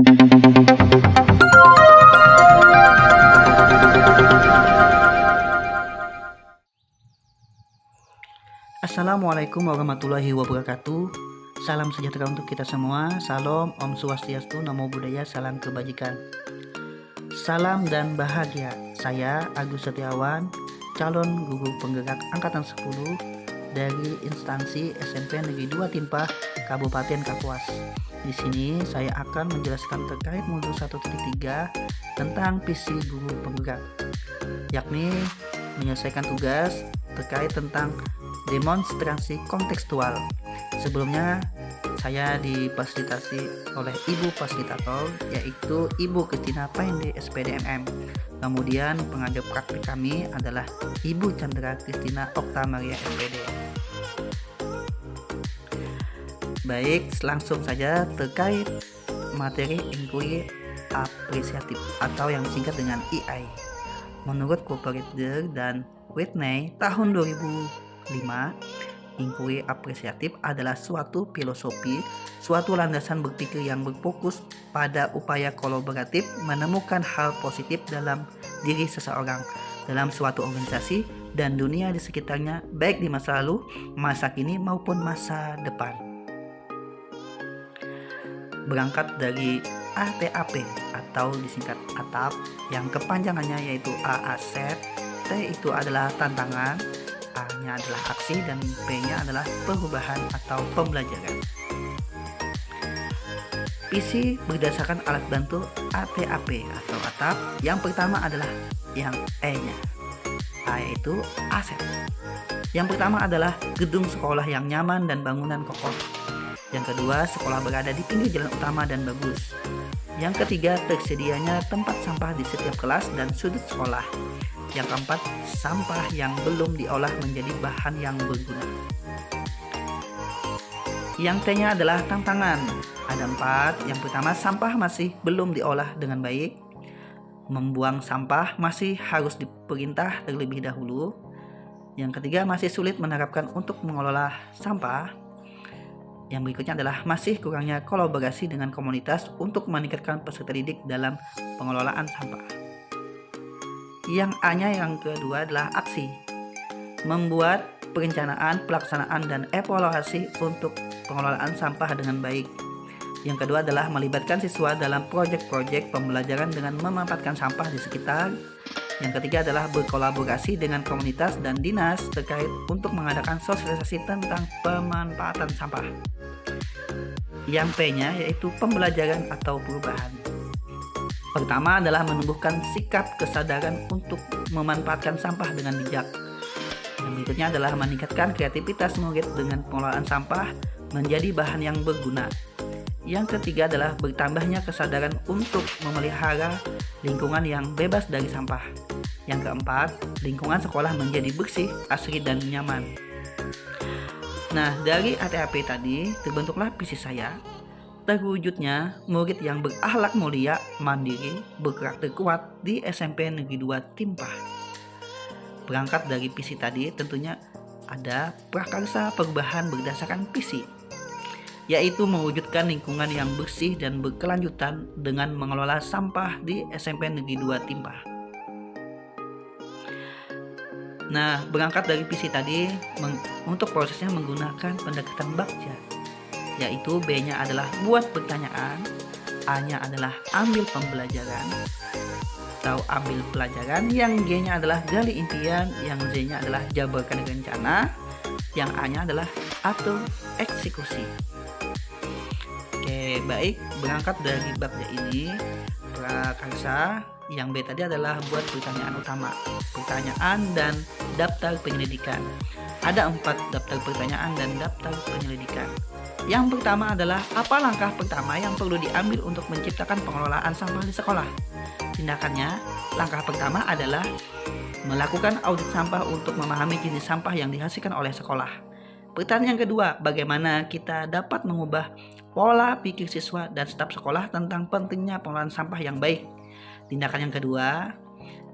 Assalamualaikum warahmatullahi wabarakatuh. Salam sejahtera untuk kita semua. Salam, Om Swastiastu, Namo Buddhaya, salam kebajikan. Salam dan bahagia. Saya Agus Setiawan, calon guru penggerak angkatan 10 dari instansi SMP Negeri 2 Timpah, Kabupaten Kapuas. Di sini saya akan menjelaskan terkait modul 1.3 tentang visi guru penggerak, yakni menyelesaikan tugas terkait tentang demonstrasi kontekstual. Sebelumnya saya difasilitasi oleh Ibu Fasilitator, yaitu Ibu Kristina Painde SPDMM. Kemudian pengajar praktik kami adalah Ibu Chandra Kristina Okta Maria SPD. Baik, langsung saja terkait materi inquiry apresiatif atau yang disingkat dengan EI. Menurut Cooper-Ritter dan Whitney tahun 2005, inquiry apresiatif adalah suatu filosofi, suatu landasan berpikir yang berfokus pada upaya kolaboratif menemukan hal positif dalam diri seseorang, dalam suatu organisasi, dan dunia di sekitarnya, baik di masa lalu, masa kini, maupun masa depan. Berangkat dari ATAP atau disingkat ATAP, yang kepanjangannya yaitu A aset, T itu adalah tantangan, A-nya adalah aksi, dan P-nya adalah perubahan atau pembelajaran. Visi berdasarkan alat bantu ATAP atau ATAP. Yang pertama adalah yang E-nya. A yaitu aset. Yang pertama adalah gedung sekolah yang nyaman dan bangunan kokoh. Yang kedua, sekolah berada di pinggir jalan utama dan bagus. Yang ketiga, tersedianya tempat sampah di setiap kelas dan sudut sekolah. Yang keempat, sampah yang belum diolah menjadi bahan yang berguna. Yang T-nya adalah tantangan. Ada 4. Yang pertama, sampah masih belum diolah dengan baik. Membuang sampah masih harus diperintah terlebih dahulu. Yang ketiga, masih sulit menerapkan untuk mengelola sampah. Yang berikutnya adalah masih kurangnya kolaborasi dengan komunitas untuk meningkatkan peserta didik dalam pengelolaan sampah. Yang A-nya yang kedua adalah aksi. Membuat perencanaan, pelaksanaan, dan evaluasi untuk pengelolaan sampah dengan baik. Yang kedua adalah melibatkan siswa dalam proyek-proyek pembelajaran dengan memanfaatkan sampah di sekitar. Yang ketiga adalah berkolaborasi dengan komunitas dan dinas terkait untuk mengadakan sosialisasi tentang pemanfaatan sampah. Yang P-nya yaitu pembelajaran atau perubahan. Pertama adalah menumbuhkan sikap kesadaran untuk memanfaatkan sampah dengan bijak. Yang berikutnya adalah meningkatkan kreativitas murid dengan pengelolaan sampah menjadi bahan yang berguna. Yang ketiga adalah bertambahnya kesadaran untuk memelihara lingkungan yang bebas dari sampah. Yang keempat, lingkungan sekolah menjadi bersih, asri, dan nyaman. Nah, dari ATAP tadi terbentuklah visi saya. Terwujudnya murid yang berakhlak mulia, mandiri, berkarakter kuat di SMP Negeri 2 Timpah. Berangkat dari visi tadi tentunya ada prakarsa perubahan berdasarkan visi, yaitu mewujudkan lingkungan yang bersih dan berkelanjutan dengan mengelola sampah di SMP Negeri 2 Timpah. Nah, berangkat dari visi tadi, untuk prosesnya menggunakan pendekatan bakja, yaitu B-nya adalah buat pertanyaan, A-nya adalah ambil pembelajaran atau ambil pelajaran, yang G-nya adalah gali impian, yang Z-nya adalah jabarkan rencana, yang A-nya adalah atur eksekusi. Oke, baik, berangkat dari bakja ini, prakarsa, yang B tadi adalah buat pertanyaan utama, pertanyaan dan daftar penyelidikan. Ada 4 daftar pertanyaan dan daftar penyelidikan. Yang pertama adalah apa langkah pertama yang perlu diambil untuk menciptakan pengelolaan sampah di sekolah? Tindakannya, langkah pertama adalah melakukan audit sampah untuk memahami jenis sampah yang dihasilkan oleh sekolah. Pertanyaan yang kedua, bagaimana kita dapat mengubah pola pikir siswa dan staf sekolah tentang pentingnya pengelolaan sampah yang baik? Tindakan yang kedua,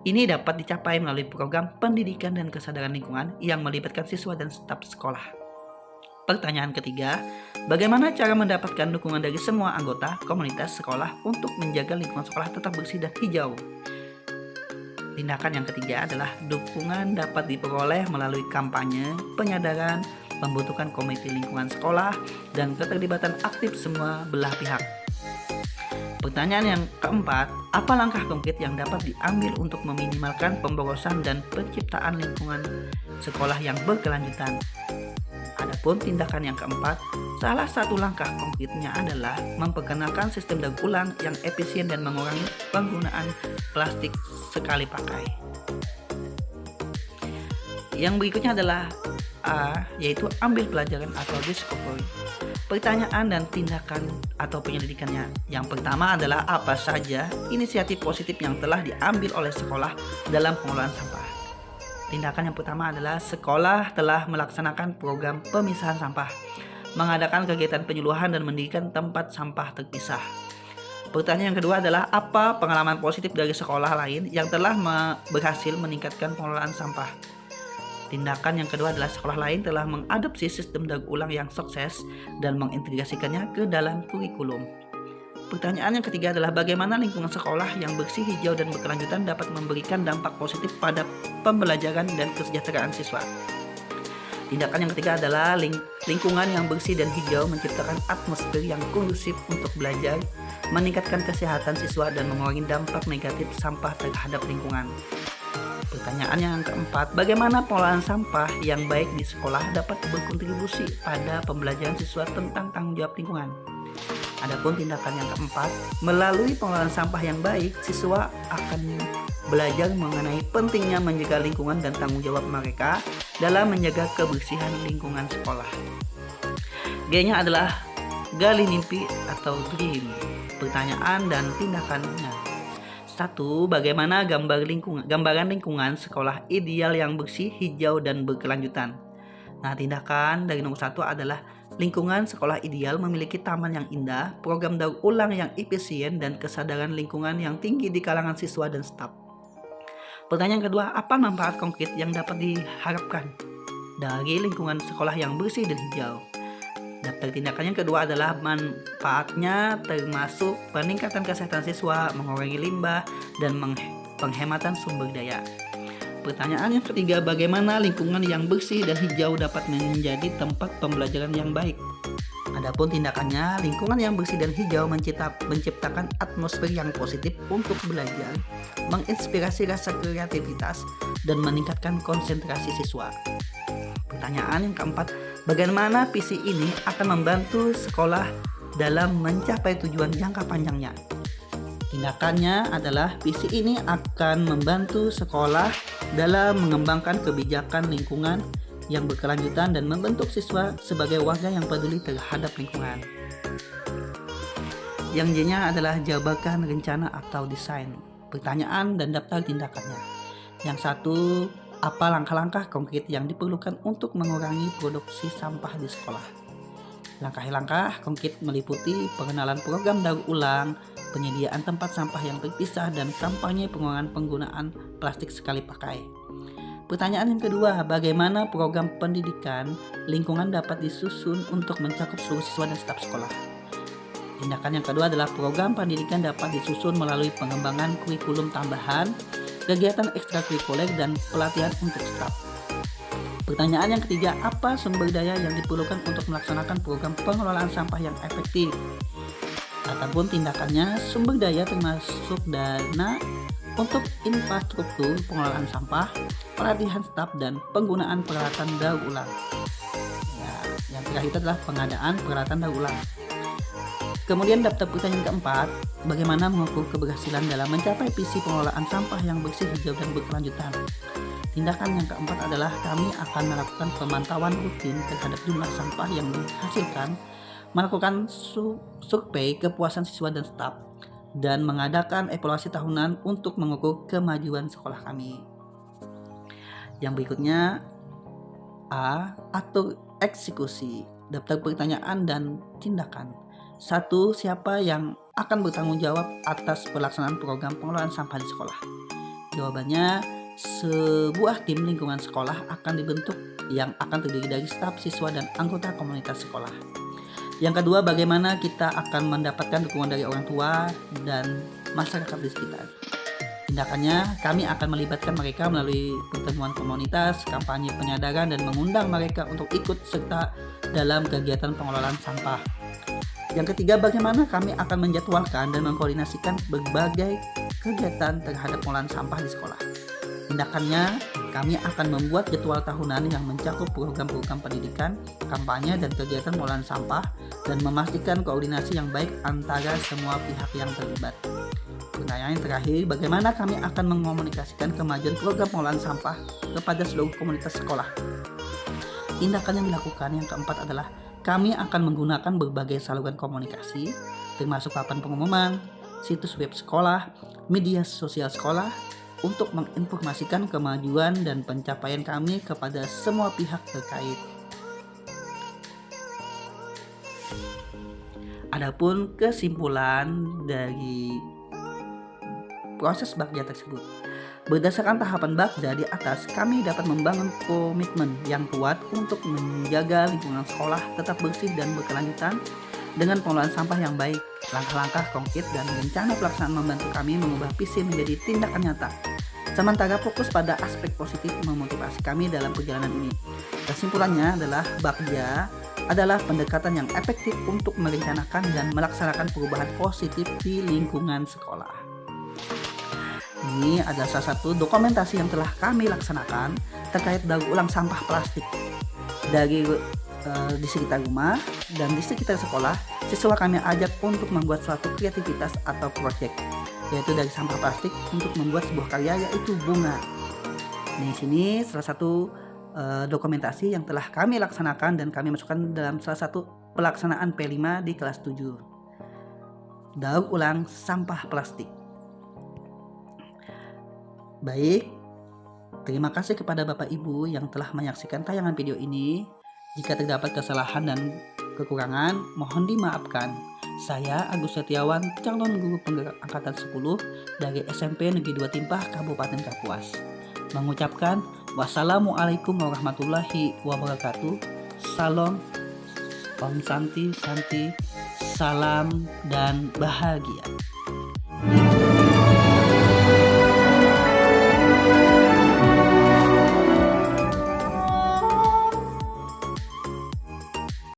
ini dapat dicapai melalui program pendidikan dan kesadaran lingkungan yang melibatkan siswa dan staf sekolah. Pertanyaan ketiga, bagaimana cara mendapatkan dukungan dari semua anggota komunitas sekolah untuk menjaga lingkungan sekolah tetap bersih dan hijau? Tindakan yang ketiga adalah dukungan dapat diperoleh melalui kampanye, penyadaran, pembentukan komite lingkungan sekolah, dan keterlibatan aktif semua belah pihak. Pertanyaan yang keempat, apa langkah konkret yang dapat diambil untuk meminimalkan pemborosan dan penciptaan lingkungan sekolah yang berkelanjutan? Adapun tindakan yang keempat, salah satu langkah konkretnya adalah memperkenalkan sistem daur ulang yang efisien dan mengurangi penggunaan plastik sekali pakai. Yang berikutnya adalah A, yaitu ambil pelajaran atau discovery. Pertanyaan dan tindakan atau penyelidikannya. Yang pertama adalah apa saja inisiatif positif yang telah diambil oleh sekolah dalam pengelolaan sampah. Tindakan yang pertama adalah sekolah telah melaksanakan program pemisahan sampah, mengadakan kegiatan penyuluhan dan mendirikan tempat sampah terpisah. Pertanyaan yang kedua adalah apa pengalaman positif dari sekolah lain yang telah berhasil meningkatkan pengelolaan sampah. Tindakan yang kedua adalah sekolah lain telah mengadopsi sistem daur ulang yang sukses dan mengintegrasikannya ke dalam kurikulum. Pertanyaan yang ketiga adalah bagaimana lingkungan sekolah yang bersih, hijau, dan berkelanjutan dapat memberikan dampak positif pada pembelajaran dan kesejahteraan siswa. Tindakan yang ketiga adalah lingkungan yang bersih dan hijau menciptakan atmosfer yang kondusif untuk belajar, meningkatkan kesehatan siswa, dan mengurangi dampak negatif sampah terhadap lingkungan. Pertanyaan yang keempat, bagaimana pengelolaan sampah yang baik di sekolah dapat berkontribusi pada pembelajaran siswa tentang tanggung jawab lingkungan? Adapun tindakan yang keempat, melalui pengelolaan sampah yang baik, siswa akan belajar mengenai pentingnya menjaga lingkungan dan tanggung jawab mereka dalam menjaga kebersihan lingkungan sekolah. G-nya adalah gali mimpi atau dream. Pertanyaan dan tindakannya. 1. Bagaimana gambaran lingkungan sekolah ideal yang bersih, hijau, dan berkelanjutan? Nah, tindakan dari nomor 1 adalah lingkungan sekolah ideal memiliki taman yang indah, program daur ulang yang efisien, dan kesadaran lingkungan yang tinggi di kalangan siswa dan staf. Pertanyaan kedua, apa manfaat konkret yang dapat diharapkan dari lingkungan sekolah yang bersih dan hijau? Daftar tindakan yang kedua adalah manfaatnya termasuk peningkatan kesehatan siswa, mengurangi limbah, dan penghematan sumber daya. Pertanyaan yang ketiga, bagaimana lingkungan yang bersih dan hijau dapat menjadi tempat pembelajaran yang baik? Adapun tindakannya, lingkungan yang bersih dan hijau menciptakan atmosfer yang positif untuk belajar, menginspirasi rasa kreativitas, dan meningkatkan konsentrasi siswa. Pertanyaan yang keempat, bagaimana visi ini akan membantu sekolah dalam mencapai tujuan jangka panjangnya? Tindakannya adalah visi ini akan membantu sekolah dalam mengembangkan kebijakan lingkungan yang berkelanjutan dan membentuk siswa sebagai warga yang peduli terhadap lingkungan. Yang J-nya adalah jabarkan rencana atau desain. Pertanyaan dan daftar tindakannya. Yang 1, apa langkah-langkah konkret yang diperlukan untuk mengurangi produksi sampah di sekolah? Langkah-langkah konkret meliputi pengenalan program daur ulang, penyediaan tempat sampah yang terpisah, dan kampanye pengurangan penggunaan plastik sekali pakai. Pertanyaan yang kedua, bagaimana program pendidikan lingkungan dapat disusun untuk mencakup seluruh siswa dan staf sekolah? Tindakan yang kedua adalah program pendidikan dapat disusun melalui pengembangan kurikulum tambahan, kegiatan ekstrakurikuler, dan pelatihan untuk staf. Pertanyaan yang ketiga, apa sumber daya yang diperlukan untuk melaksanakan program pengelolaan sampah yang efektif? Ataupun tindakannya, sumber daya termasuk dana untuk infrastruktur pengelolaan sampah, pelatihan staf, dan penggunaan peralatan daur ulang. Yang terakhir itu adalah pengadaan peralatan daur ulang. Kemudian daftar pertanyaan keempat, bagaimana mengukur keberhasilan dalam mencapai visi pengelolaan sampah yang bersih, hijau, dan berkelanjutan? Tindakan yang keempat adalah kami akan melakukan pemantauan rutin terhadap jumlah sampah yang dihasilkan, melakukan survei kepuasan siswa dan staf, dan mengadakan evaluasi tahunan untuk mengukur kemajuan sekolah kami. Yang berikutnya, A. Atur eksekusi. Daftar pertanyaan dan tindakan. 1. Siapa yang akan bertanggung jawab atas pelaksanaan program pengelolaan sampah di sekolah? Jawabannya, Sebuah tim lingkungan sekolah akan dibentuk yang akan terdiri dari staf, siswa, dan anggota komunitas sekolah. Yang kedua, bagaimana kita akan mendapatkan dukungan dari orang tua dan masyarakat di sekitar. Tindakannya, kami akan melibatkan mereka melalui pertemuan komunitas, kampanye penyadaran, dan mengundang mereka untuk ikut serta dalam kegiatan pengelolaan sampah. Yang ketiga, bagaimana kami akan menjadwalkan dan mengkoordinasikan berbagai kegiatan terhadap pengolahan sampah di sekolah. Tindakannya, kami akan membuat jadwal tahunan yang mencakup program-program pendidikan, kampanye, dan kegiatan pengolahan sampah, dan memastikan koordinasi yang baik antara semua pihak yang terlibat. Pertanyaan yang terakhir, bagaimana kami akan mengomunikasikan kemajuan program pengolahan sampah kepada seluruh komunitas sekolah? Tindakan yang dilakukan yang keempat adalah kami akan menggunakan berbagai saluran komunikasi, termasuk papan pengumuman, situs web sekolah, media sosial sekolah, untuk menginformasikan kemajuan dan pencapaian kami kepada semua pihak terkait. Adapun kesimpulan dari proses Bagja tersebut, berdasarkan tahapan Bagja di atas, kami dapat membangun komitmen yang kuat untuk menjaga lingkungan sekolah tetap bersih dan berkelanjutan dengan pengelolaan sampah yang baik. Langkah-langkah konkret dan rencana pelaksanaan membantu kami mengubah visi menjadi tindakan nyata. Sementara fokus pada aspek positif memotivasi kami dalam perjalanan ini. Kesimpulannya adalah Bagja adalah pendekatan yang efektif untuk merencanakan dan melaksanakan perubahan positif di lingkungan sekolah. Ini adalah salah satu dokumentasi yang telah kami laksanakan terkait daur ulang sampah plastik dari di sekitar rumah dan di sekitar sekolah. Siswa kami ajak untuk membuat suatu kreativitas atau proyek, yaitu dari sampah plastik untuk membuat sebuah karya, yaitu bunga. Di sini salah satu dokumentasi yang telah kami laksanakan dan kami masukkan dalam salah satu pelaksanaan P5 di kelas 7. Daur ulang sampah plastik. Baik, terima kasih kepada Bapak Ibu yang telah menyaksikan tayangan video ini. Jika terdapat kesalahan dan kekurangan, mohon dimaafkan. Saya Agus Setiawan, calon guru penggerak angkatan 10 dari SMP Negeri 2 Timpah, Kabupaten Kapuas, mengucapkan wassalamualaikum warahmatullahi wabarakatuh. Salam, Om Santi, salam dan bahagia.